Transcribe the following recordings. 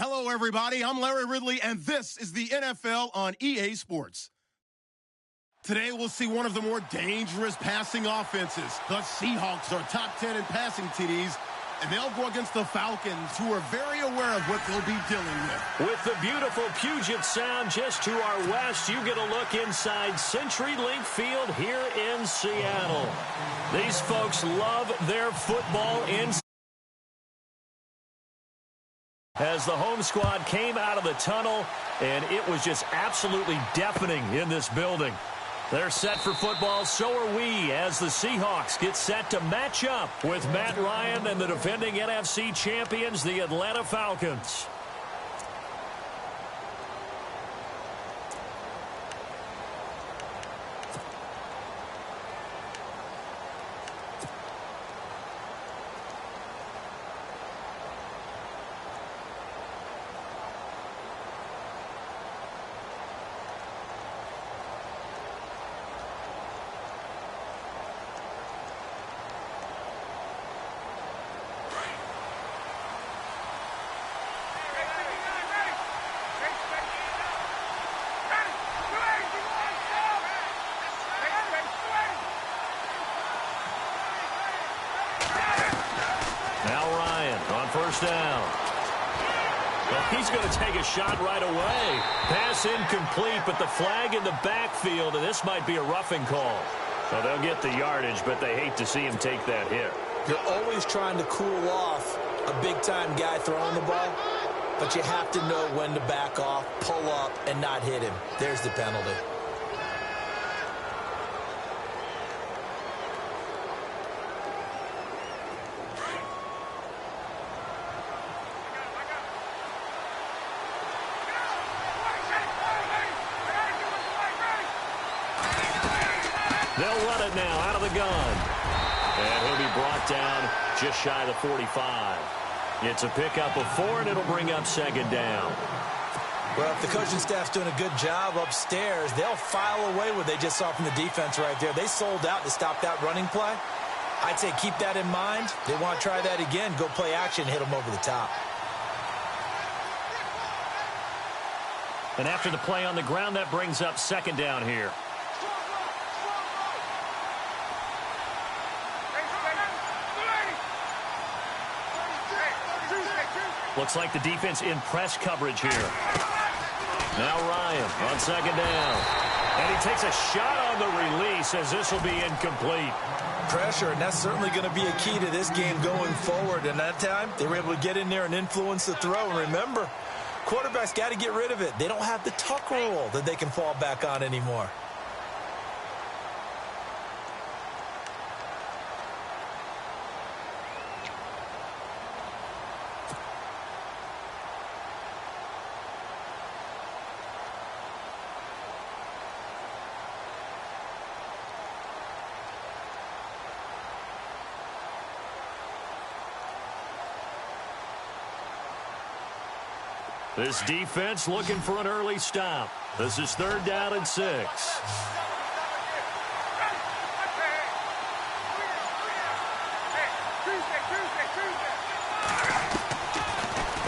Hello, everybody. I'm Larry Ridley, and this is the NFL on EA Sports. Today, we'll see one of the more dangerous passing offenses. The Seahawks are top 10 in passing TDs, and they'll go against the Falcons, who are very aware of what they'll be dealing with. With the beautiful Puget Sound just to our west, you get a look inside CenturyLink Field here in Seattle. These folks love their football inside. As the home squad came out of the tunnel, and it was just absolutely deafening in this building. They're set for football, so are we, as the Seahawks get set to match up with Matt Ryan and the defending NFC champions, the Atlanta Falcons. First down. Well, he's going to take a shot right away. Pass incomplete, but the flag in the backfield, and this might be a roughing call. So they'll get the yardage, but they hate to see him take that hit. You're always trying to cool off a big-time guy throwing the ball, but you have to know when to back off, pull up, and not hit him. There's the penalty. They'll run it now out of the gun. And he'll be brought down just shy of the 45. It's a pickup of 4, and it'll bring up second down. Well, if the coaching staff's doing a good job upstairs, they'll file away what they just saw from the defense right there. They sold out to stop that running play. I'd say keep that in mind. They want to try that again, go play action, hit them over the top. And after the play on the ground, that brings up second down here. Looks like the defense in press coverage here. Now Ryan on second down. And he takes a shot on the release as this will be incomplete. Pressure, and that's certainly going to be a key to this game going forward. And that time, they were able to get in there and influence the throw. And remember, quarterbacks got to get rid of it. They don't have the tuck rule that they can fall back on anymore. This defense looking for an early stop. This is third down and 6.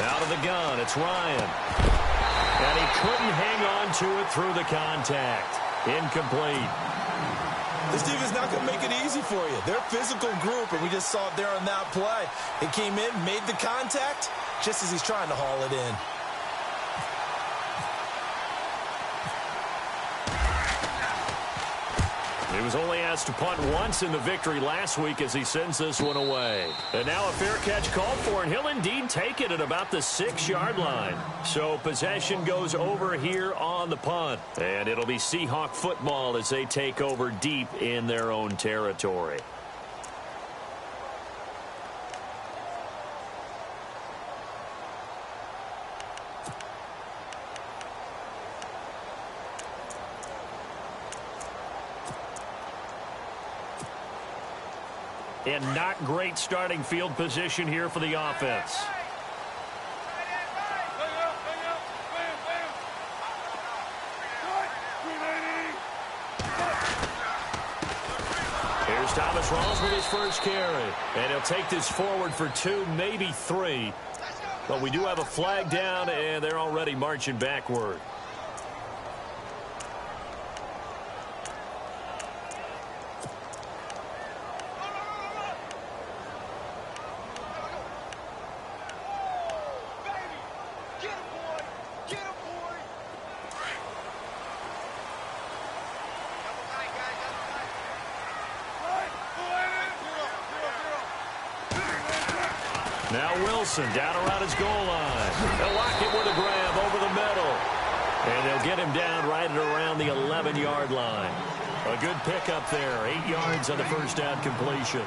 Out of the gun, it's Ryan. And he couldn't hang on to it through the contact. Incomplete. This defense not going to make it easy for you. They're a physical group, and we just saw it there on that play. He came in, made the contact, just as he's trying to haul it in. He was only asked to punt once in the victory last week as he sends this one away. And now a fair catch called for, and he'll indeed take it at about the 6-yard line. So possession goes over here on the punt. And it'll be Seahawk football as they take over deep in their own territory. And not great starting field position here for the offense. Here's Thomas Rawls with his first carry. And he'll take this forward for 2, maybe 3. But we do have a flag down, and they're already marching backward. Now Wilson down around his goal line. They'll lock it with a grab over the middle. And they'll get him down right at around the 11-yard line. A good pickup there. 8 yards on the first down completion.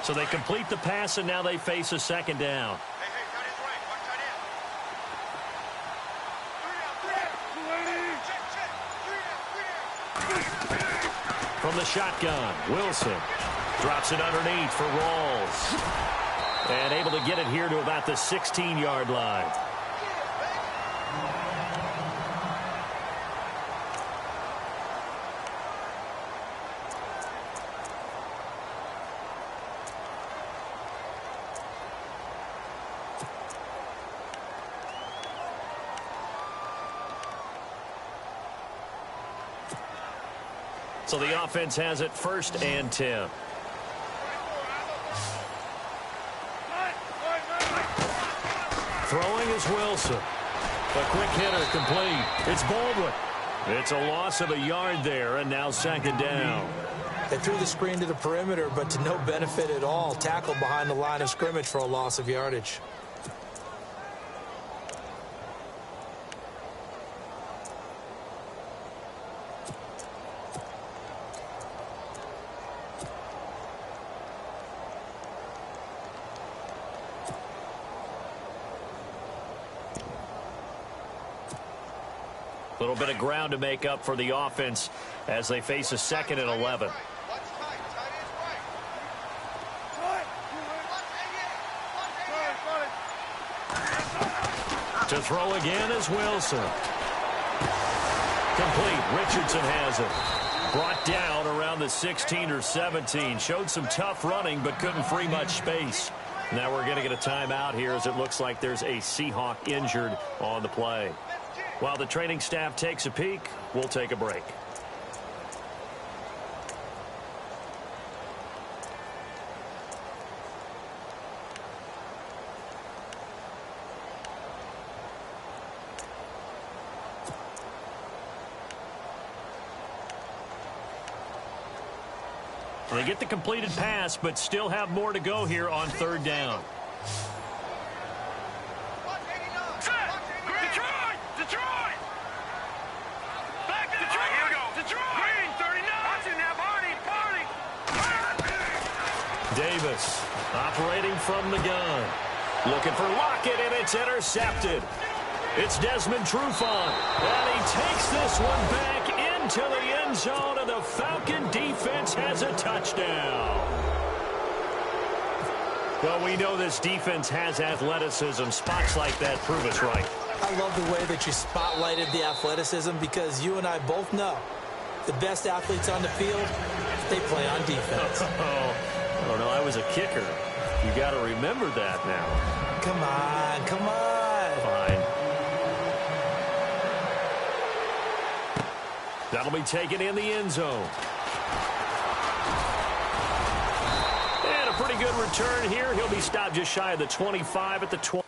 So they complete the pass, and now they face a second down. From the shotgun, Wilson drops it underneath for Rawls. And able to get it here to about the 16-yard line. So the offense has it 1st and 10. Throwing is Wilson. A quick hitter complete. It's Baldwin. It's a loss of a yard there, and now 2nd down. They threw the screen to the perimeter, but to no benefit at all. Tackled behind the line of scrimmage for a loss of yardage. A little bit of ground to make up for the offense as they face a 2nd and 11. To throw again is Wilson. Complete. Richardson has it. Brought down around the 16 or 17. Showed some tough running but couldn't free much space. Now we're going to get a timeout here as it looks like there's a Seahawk injured on the play. While the training staff takes a peek, we'll take a break. They get the completed pass, but still have more to go here on 3rd down. Davis operating from the gun. Looking for Lockett, and it's intercepted. It's Desmond Trufant, and he takes this one back into the end zone, and the Falcon defense has a touchdown. Well, we know this defense has athleticism. Spots like that prove us right. I love the way that you spotlighted the athleticism because you and I both know the best athletes on the field, they play on defense. Oh, no, I was a kicker. You got to remember that now. Come on, come on. Fine. That'll be taken in the end zone. And a pretty good return here. He'll be stopped just shy of the 25 at the 20.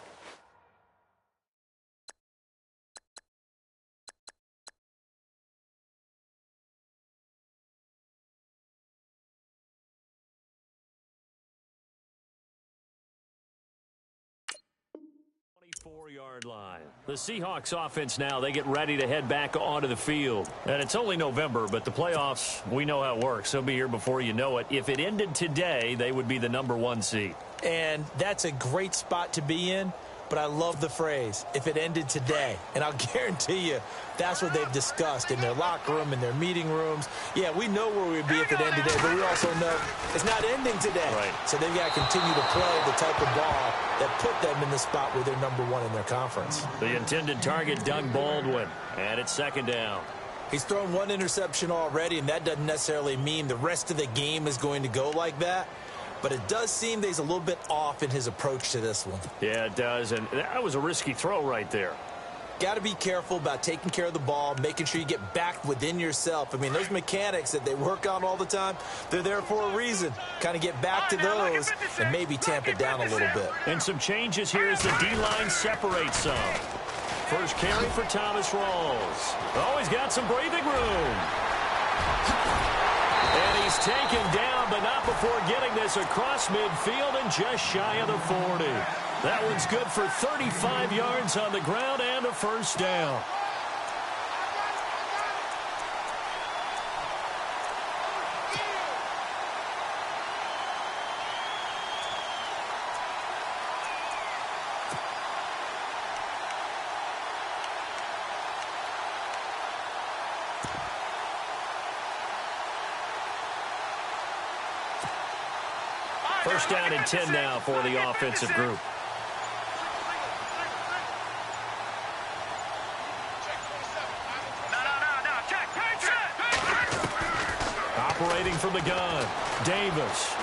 Yard line. The Seahawks offense now, they get ready to head back onto the field. And it's only November, but the playoffs, we know how it works. They'll be here before you know it. If it ended today, they would be the #1 seed. And that's a great spot to be in but I love the phrase, if it ended today. And I'll guarantee you that's what they've discussed in their locker room, in their meeting rooms. Yeah, we know where we'd be if it ended today, but we also know it's not ending today. Right. So they've got to continue to play the type of ball that put them in the spot where they're #1 in their conference. The intended target, Doug Baldwin, and it's second down. He's thrown one interception already, and that doesn't necessarily mean the rest of the game is going to go like that. But it does seem that he's a little bit off in his approach to this one. Yeah, it does, and that was a risky throw right there. Got to be careful about taking care of the ball, making sure you get back within yourself. I mean, those mechanics that they work on all the time, they're there for a reason. Kind of get back to those and maybe tamp it down a little bit. And some changes here as the D-line separates some. First carry for Thomas Rawls. Oh, he's got some breathing room. And he's taken down, but not before getting this across midfield and just shy of the 40. That one's good for 35 yards on the ground and a first down. First down and 10 now for the offensive group. Operating from the gun, Davis.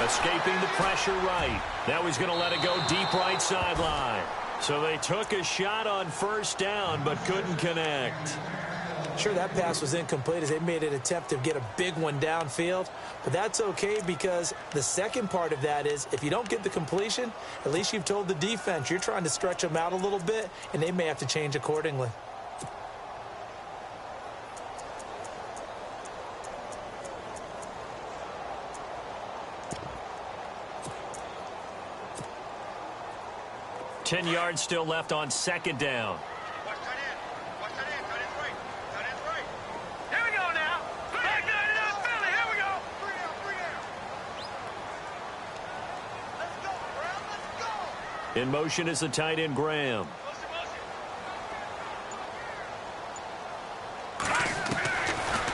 Escaping the pressure right. Now he's going to let it go deep right sideline. So they took a shot on first down but couldn't connect. Sure, that pass was incomplete as they made an attempt to get a big one downfield. But that's okay because the second part of that is if you don't get the completion, at least you've told the defense you're trying to stretch them out a little bit, and they may have to change accordingly. Ten yards still left on second down. In motion is the tight end, Graham.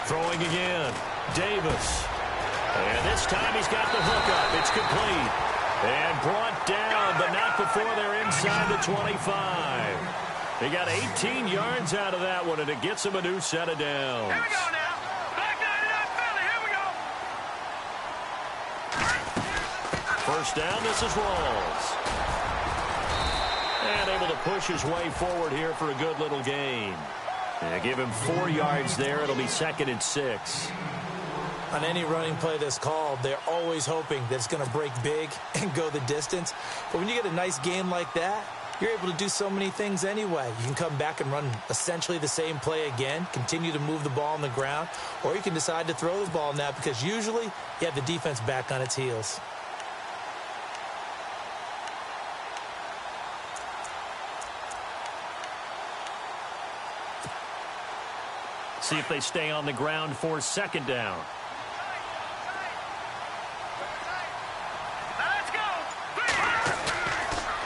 Throwing again, Davis. And this time he's got the hook up. It's complete. And brought down, but not before they're inside the 25. He got 18 yards out of that one, and it gets him a new set of downs. Here we go now. Back 99 Philly. Here we go. First down, this is Rawls. And able to push his way forward here for a good little gain. And give him 4 yards there. It'll be second and 6. On any running play that's called, they're always hoping that it's going to break big and go the distance. But when you get a nice game like that, you're able to do so many things anyway. You can come back and run essentially the same play again, continue to move the ball on the ground, or you can decide to throw the ball now because usually you have the defense back on its heels. See if they stay on the ground for second down.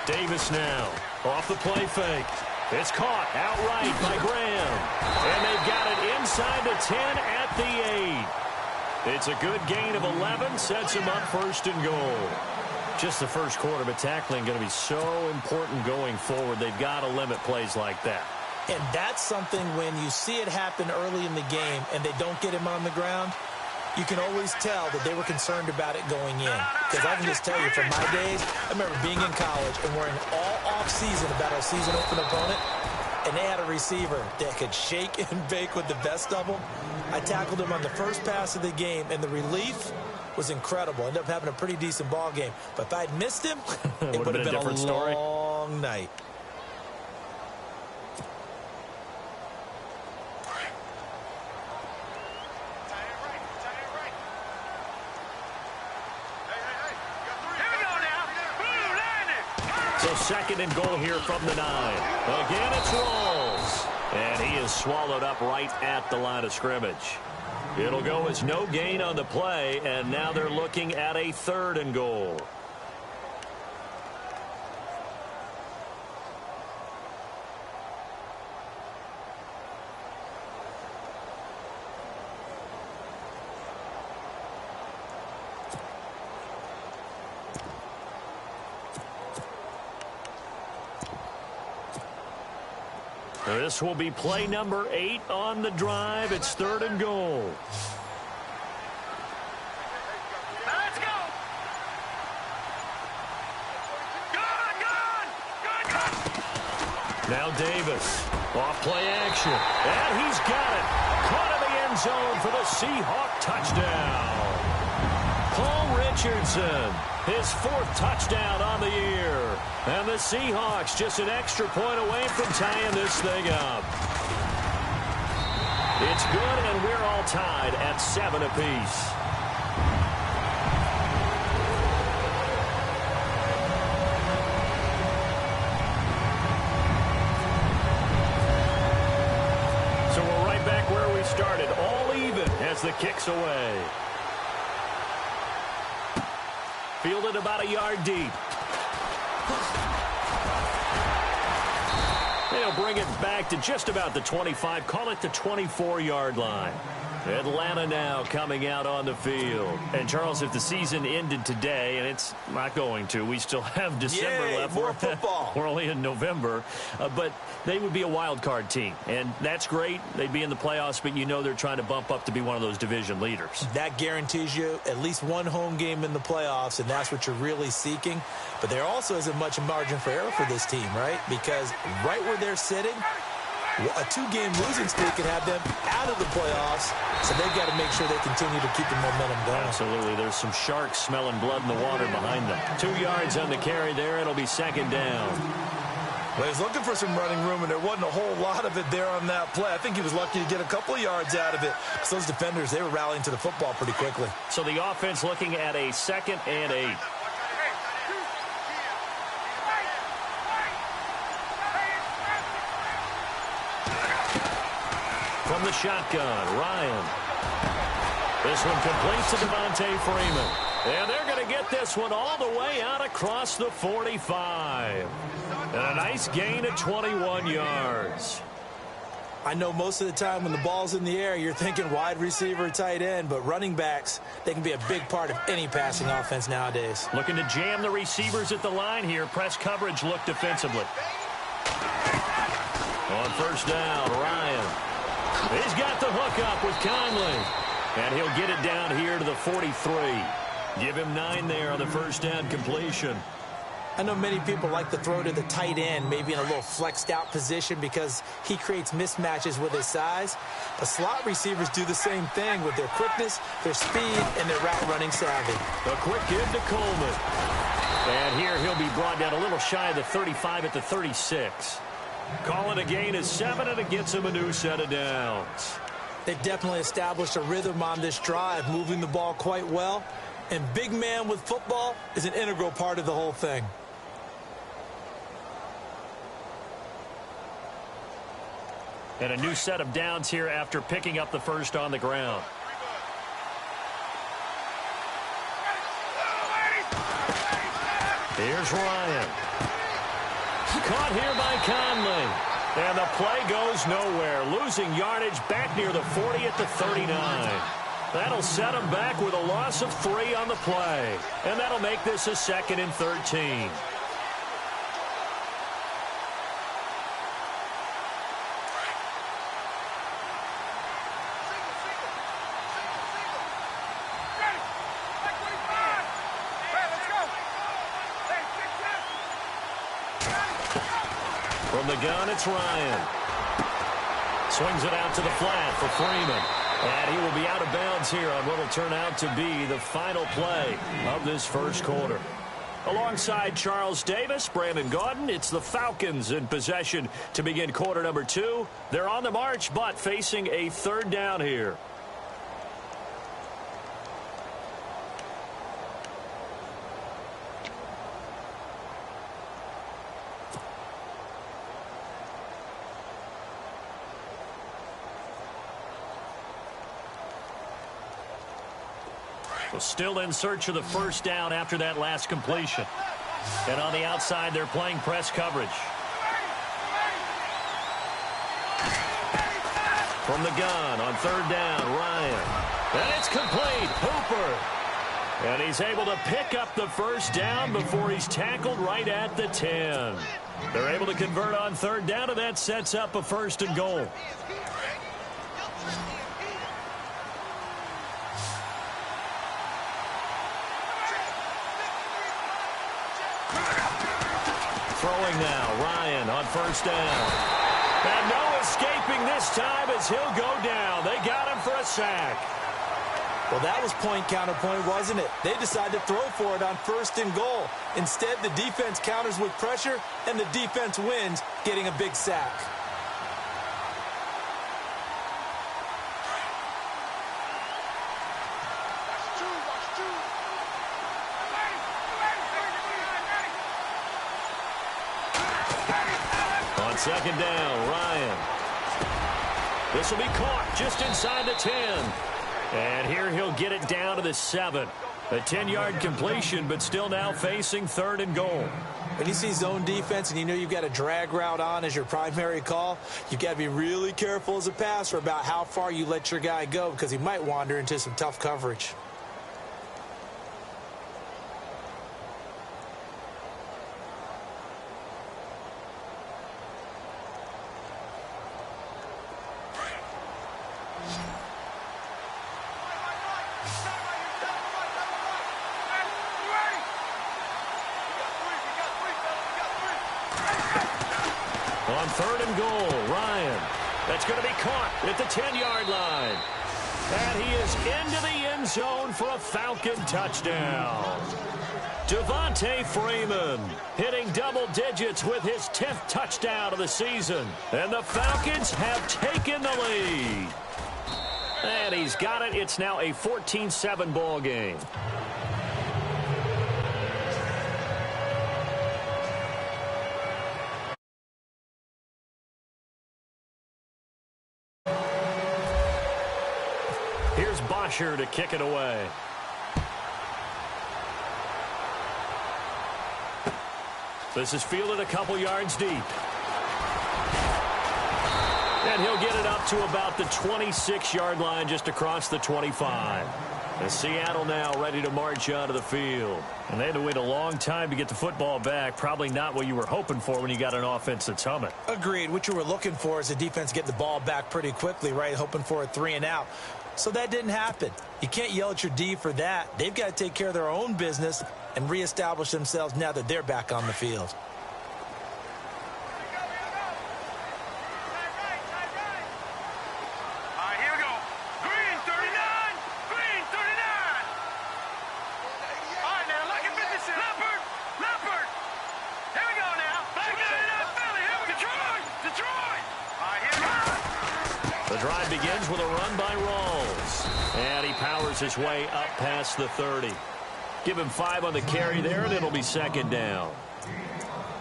Davis now off the play fake. It's caught outright by Graham. And they've got it inside the 10 at the 8. It's a good gain of 11. Sets him up first and goal. Just the first quarter, but tackling going to be so important going forward. They've got to limit plays like that. And that's something when you see it happen early in the game and they don't get him on the ground, you can always tell that they were concerned about it going in. Because I can just tell you from my days, I remember being in college and worrying all off-season about our season open opponent, and they had a receiver that could shake and bake with the best of them. I tackled him on the first pass of the game, and the relief was incredible. Ended up having a pretty decent ball game. But if I'd missed him, it would have been a different story. long night. So second and goal here from the 9. Again, it's Rawls. And he is swallowed up right at the line of scrimmage. It'll go as no gain on the play, and now they're looking at a third and goal. This will be play number 8 on the drive. It's 3rd and goal. Let's go. Now Davis. Off play action. And he's got it. Caught in the end zone for the Seahawk touchdown. Paul Richardson, his 4th touchdown on the year. And the Seahawks just an extra point away from tying this thing up. It's good, and we're all tied at 7 apiece. So we're right back where we started, all even as the kick's away. Fielded about a yard deep. They'll bring it back to just about the 25. Call it the 24-yard line. Atlanta now coming out on the field. And, Charles, if the season ended today, and it's not going to, we still have December left. More football. We're only in November. But they would be a wild card team. And that's great. They'd be in the playoffs, but you know they're trying to bump up to be one of those division leaders. That guarantees you at least one home game in the playoffs, and that's what you're really seeking. But there also isn't much margin for error for this team, right? Because right where they're sitting, a 2-game losing streak can have them out of the playoffs, so they've got to make sure they continue to keep the momentum going. Absolutely. There's some sharks smelling blood in the water behind them. 2 yards on the carry there. It'll be 2nd down. Well, he was looking for some running room, and there wasn't a whole lot of it there on that play. I think he was lucky to get a couple of yards out of it, because those defenders, they were rallying to the football pretty quickly. So the offense looking at a 2nd and 8. From the shotgun, Ryan. This one complete to Devontae Freeman. And they're going to get this one all the way out across the 45. And a nice gain of 21 yards. I know most of the time when the ball's in the air, you're thinking wide receiver, tight end, but running backs, they can be a big part of any passing offense nowadays. Looking to jam the receivers at the line here. Press coverage look defensively. On 1st down, Ryan. He's got the hook up with Conley. And he'll get it down here to the 43. Give him 9 there on the 1st down completion. I know many people like to throw to the tight end, maybe in a little flexed out position because he creates mismatches with his size. But slot receivers do the same thing with their quickness, their speed, and their route running savvy. A quick give to Coleman. And here he'll be brought down a little shy of the 35 at the 36. Call it a gain of 7, and it gets him a new set of downs. They've definitely established a rhythm on this drive, moving the ball quite well. And big man with football is an integral part of the whole thing. And a new set of downs here after picking up the 1st on the ground. Here's Ryan. Caught here by Conley. And the play goes nowhere. Losing yardage back near the 40 at the 39. That'll set him back with a loss of 3 on the play. And that'll make this a 2nd and 13. From the gun, it's Ryan. Swings it out to the flat for Freeman. And he will be out of bounds here on what will turn out to be the final play of this 1st quarter. Alongside Charles Davis, Brandon Gaudin, it's the Falcons in possession to begin quarter number 2. They're on the march, but facing a 3rd down here. Well, still in search of the 1st down after that last completion. And on the outside, they're playing press coverage. From the gun on 3rd down, Ryan. And it's complete. Hooper. And he's able to pick up the 1st down before he's tackled right at the 10. They're able to convert on third down, and that sets up a 1st and goal. Throwing now, Ryan on 1st down. And no escaping this time as he'll go down. They got him for a sack. Well, that was point counterpoint, wasn't it? They decided to throw for it on 1st and goal. Instead, the defense counters with pressure, and the defense wins, getting a big sack. On 2nd down, Ryan. This will be caught just inside the 10. And here he'll get it down to the 7. A 10-yard completion, but still now facing 3rd and goal. When you see zone defense and you know you've got a drag route on as your primary call, you've got to be really careful as a passer about how far you let your guy go because he might wander into some tough coverage. On 3rd and goal, Ryan. That's going to be caught at the 10-yard line. And he is into the end zone for a Falcon touchdown. Devontae Freeman hitting double digits with his 10th touchdown of the season. And the Falcons have taken the lead. And he's got it. It's now a 14-7 ball game. Here's Bosher to kick it away. This is fielded a couple yards deep. And he'll get it up to about the 26-yard line, just across the 25. And Seattle now ready to march onto the field. And they had to wait a long time to get the football back. Probably not what you were hoping for when you got an offense that's humming. Agreed. What you were looking for is the defense getting the ball back pretty quickly, right? Hoping for a 3 and out. So that didn't happen. You can't yell at your D for that. They've got to take care of their own business and reestablish themselves now that they're back on the field. The drive begins with a run by Rawls. And he powers his way up past the 30. Give him 5 on the carry there, and it'll be 2nd down.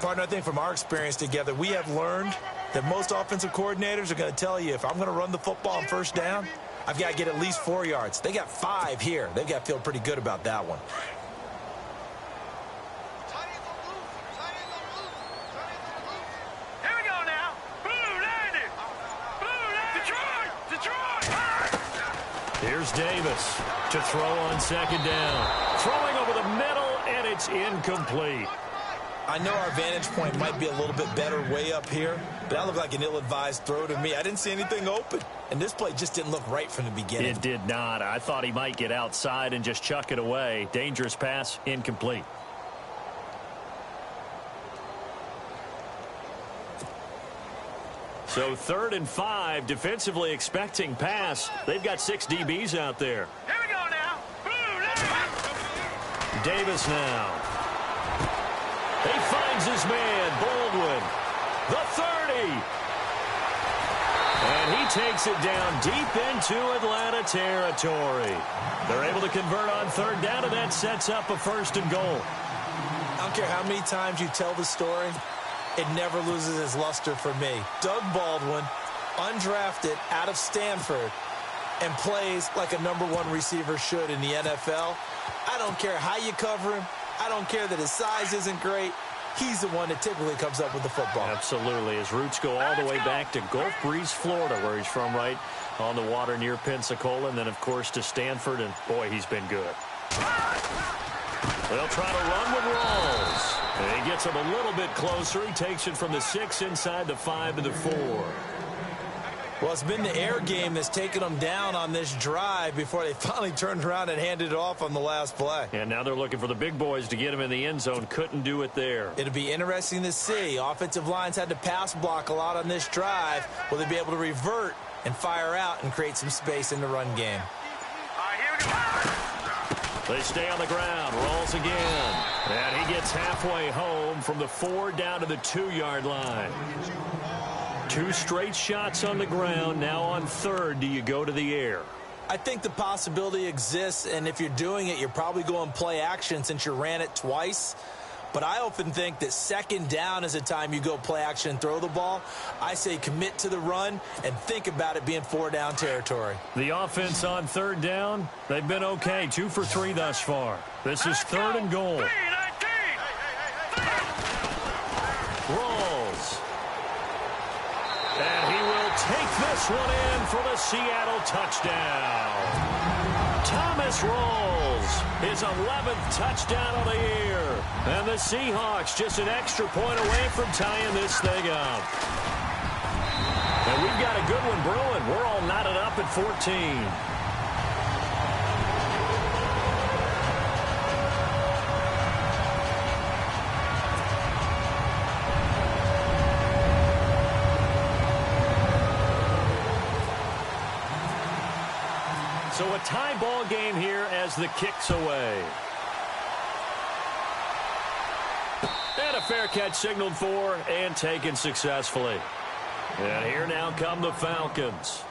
Partner, I think from our experience together, we have learned that most offensive coordinators are going to tell you, if I'm going to run the football on 1st down, I've got to get at least 4 yards. They got 5 here. They've got to feel pretty good about that one. Here's Davis to throw on 2nd down. Throwing over the middle, and it's incomplete. I know our vantage point might be a little bit better way up here, but that looked like an ill-advised throw to me. I didn't see anything open, and this play just didn't look right from the beginning. It did not. I thought he might get outside and just chuck it away. Dangerous pass, incomplete. So 3rd and 5, defensively expecting pass. They've got 6 DBs out there. Here we go now. Davis now. He finds his man, Baldwin. The 30. And he takes it down deep into Atlanta territory. They're able to convert on 3rd down, and that sets up a 1st and goal. I don't care how many times you tell the story, it never loses its luster for me. Doug Baldwin, undrafted out of Stanford, and plays like a #1 receiver should in the NFL. I don't care how you cover him. I don't care that his size isn't great. He's the one that typically comes up with the football. Absolutely. His roots go all the way back to Gulf Breeze, Florida, where he's from, right on the water near Pensacola, and then, of course, to Stanford, and, boy, he's been good. They'll try to run with Rawls. And he gets him a little bit closer. He takes it from the 6 inside the 5 to the 4. Well, it's been the air game that's taken them down on this drive before they finally turned around and handed it off on the last play. And now they're looking for the big boys to get him in the end zone. Couldn't do it there. It'll be interesting to see. Offensive lines had to pass block a lot on this drive. Will they be able to revert and fire out and create some space in the run game? They stay on the ground. Rolls again. And he gets halfway home from the 4 down to the 2-yard line. 2 straight shots on the ground. Now on 3rd, do you go to the air? I think the possibility exists, and if you're doing it, you're probably going play action since you ran it twice. But I often think that 2nd down is the time you go play action and throw the ball. I say commit to the run and think about it being 4-down territory. The offense on 3rd down, they've been okay. 2 for 3 thus far. This is 3rd and goal. Rolls. And he will take this one in for the Seattle touchdown. Thomas Rawls, his 11th touchdown of the year. And the Seahawks just an extra point away from tying this thing up. And we've got a good one brewing. We're all knotted up at 14. So a tie ball game here as the kick's away. And a fair catch signaled for and taken successfully. And here now come the Falcons.